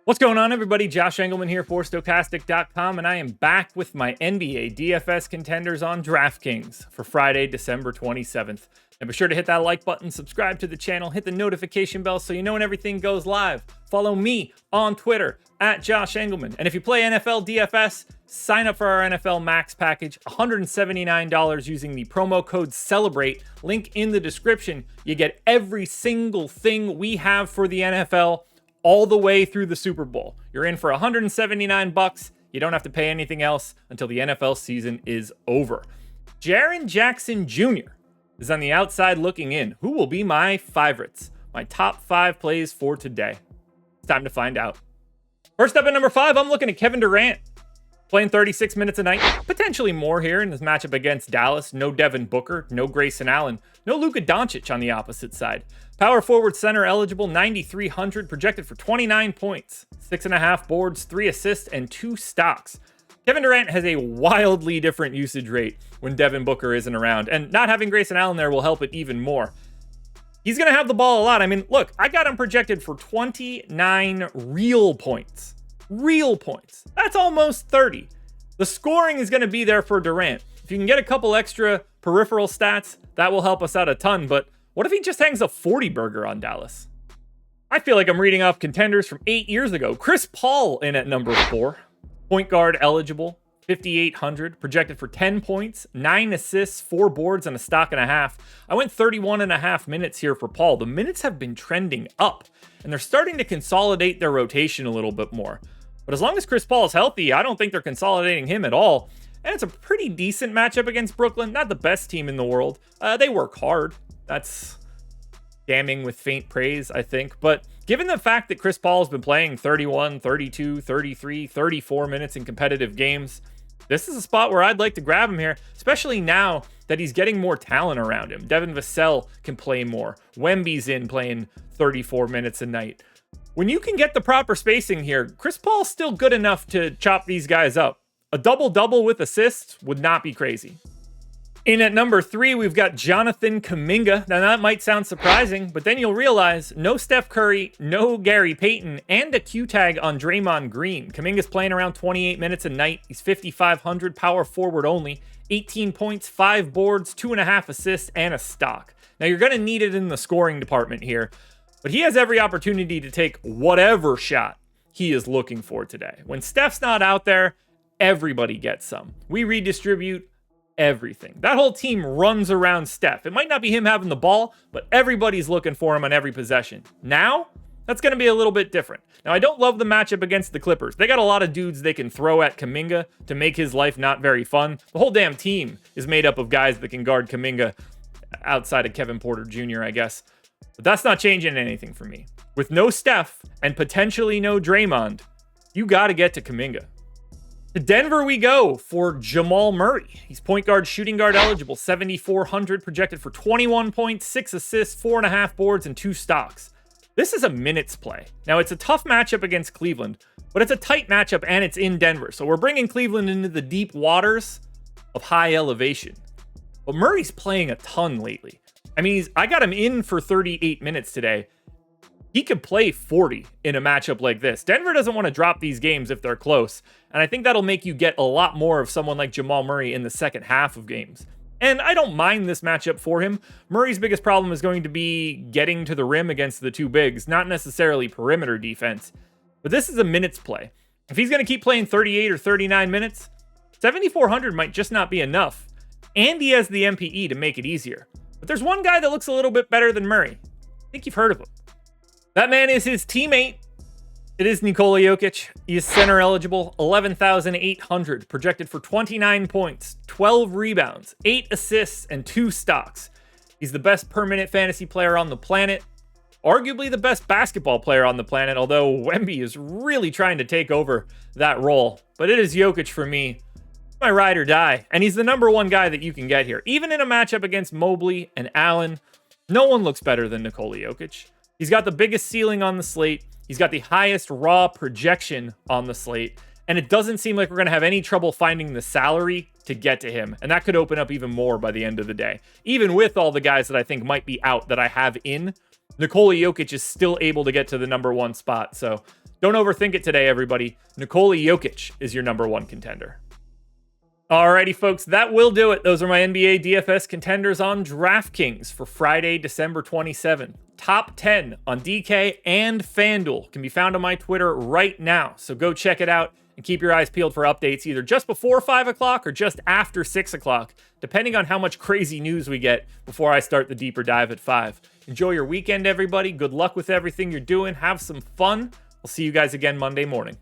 What's going on, everybody? Josh Engleman here for Stokastic.com, and I am back with my NBA DFS contenders on DraftKings for Friday, December 27th. And be sure to hit that like button, subscribe to the channel, hit the notification bell so you know when everything goes live. Follow me on Twitter at Josh Engleman. And if you play NFL DFS, sign up for our NFL Max package, $179 using the promo code CELEBRATE. Link in the description. You get every single thing we have for the NFL all the way through the Super Bowl. You're in for $179. You don't have to pay anything else until the NFL season is over. Jaren Jackson Jr. is on the outside looking in. Who will be my favorites? My top 5 plays for today. It's time to find out. First up at number 5, I'm looking at Kevin Durant. Playing 36 minutes a night, potentially more here in this matchup against Dallas. No Devin Booker, no Grayson Allen, no Luka Doncic on the opposite side. Power forward center eligible, 9,300, projected for 29 points, 6.5 boards, 3 assists, and 2 stocks. Kevin Durant has a wildly different usage rate when Devin Booker isn't around, and not having Grayson Allen there will help it even more. He's going to have the ball a lot. I mean, look, I got him projected for 29 real points. Real points. That's almost 30. The scoring is going to be there for Durant. If you can get a couple extra peripheral stats, that will help us out a ton. But what if he just hangs a 40 burger on Dallas? I feel like I'm reading off contenders from 8 years ago. Chris Paul in at number 4. Point guard eligible, 5,800, projected for 10 points, 9 assists, 4 boards, and a stock and a half. I went 31.5 minutes here for Paul. The minutes have been trending up, and they're starting to consolidate their rotation a little bit more. But as long as Chris Paul is healthy, I don't think they're consolidating him at all. And it's a pretty decent matchup against Brooklyn. Not the best team in the world. They work hard. That's damning with faint praise, I think. But given the fact that Chris Paul has been playing 31, 32, 33, 34 minutes in competitive games, this is a spot where I'd like to grab him here, especially now that he's getting more talent around him. Devin Vassell can play more. Wemby's in playing 34 minutes a night. When you can get the proper spacing here, Chris Paul's still good enough to chop these guys up. A double-double with assists would not be crazy. In at number 3, we've got Jonathan Kuminga. Now, that might sound surprising, but then you'll realize no Steph Curry, no Gary Payton, and a Q tag on Draymond Green. Kuminga's playing around 28 minutes a night. He's 5,500, power forward only. 18 points, 5 boards, 2.5 assists, and a stock. Now, you're going to need it in the scoring department here. But he has every opportunity to take whatever shot he is looking for today. When Steph's not out there, everybody gets some. We redistribute everything. That whole team runs around Steph. It might not be him having the ball, but everybody's looking for him on every possession. Now, that's going to be a little bit different. Now, I don't love the matchup against the Clippers. They got a lot of dudes they can throw at Kuminga to make his life not very fun. The whole damn team is made up of guys that can guard Kuminga outside of Kevin Porter Jr., I guess. But that's not changing anything for me. With no Steph and potentially no Draymond, you got to get to Kuminga. To Denver we go for Jamal Murray. He's point guard, shooting guard eligible, 7,400, projected for 21 points, 6 assists, 4.5 boards, and 2 stocks. This is a minutes play. Now, it's a tough matchup against Cleveland, but it's a tight matchup and it's in Denver. So we're bringing Cleveland into the deep waters of high elevation. But Murray's playing a ton lately. I mean, I got him in for 38 minutes today. He could play 40 in a matchup like this. Denver doesn't want to drop these games if they're close. And I think that'll make you get a lot more of someone like Jamal Murray in the second half of games. And I don't mind this matchup for him. Murray's biggest problem is going to be getting to the rim against the two bigs, not necessarily perimeter defense. But this is a minutes play. If he's going to keep playing 38 or 39 minutes, 7,400 might just not be enough. And he has the MPE to make it easier. But there's one guy that looks a little bit better than Murray. I think you've heard of him. That man is his teammate. It is Nikola Jokic. He is center eligible, 11,800, projected for 29 points, 12 rebounds, 8 assists, and 2 stocks. He's the best per-minute fantasy player on the planet. Arguably the best basketball player on the planet, although Wemby is really trying to take over that role. But it is Jokic for me. My ride or die, and he's the number 1 guy that you can get here. Even in a matchup against Mobley and Allen, no one looks better than Nikola Jokic. He's got the biggest ceiling on the slate. He's got the highest raw projection on the slate, and it doesn't seem like we're going to have any trouble finding the salary to get to him, and that could open up even more by the end of the day. Even with all the guys that I think might be out that I have in, Nikola Jokic is still able to get to the number 1 spot. So don't overthink it today, everybody. Nikola Jokic is your number 1 contender. Alrighty, folks, that will do it. Those are my NBA DFS contenders on DraftKings for Friday, December 27th. Top 10 on DK and FanDuel can be found on my Twitter right now. So go check it out and keep your eyes peeled for updates either just before 5 o'clock or just after 6 o'clock, depending on how much crazy news we get before I start the deeper dive at 5. Enjoy your weekend, everybody. Good luck with everything you're doing. Have some fun. I'll see you guys again Monday morning.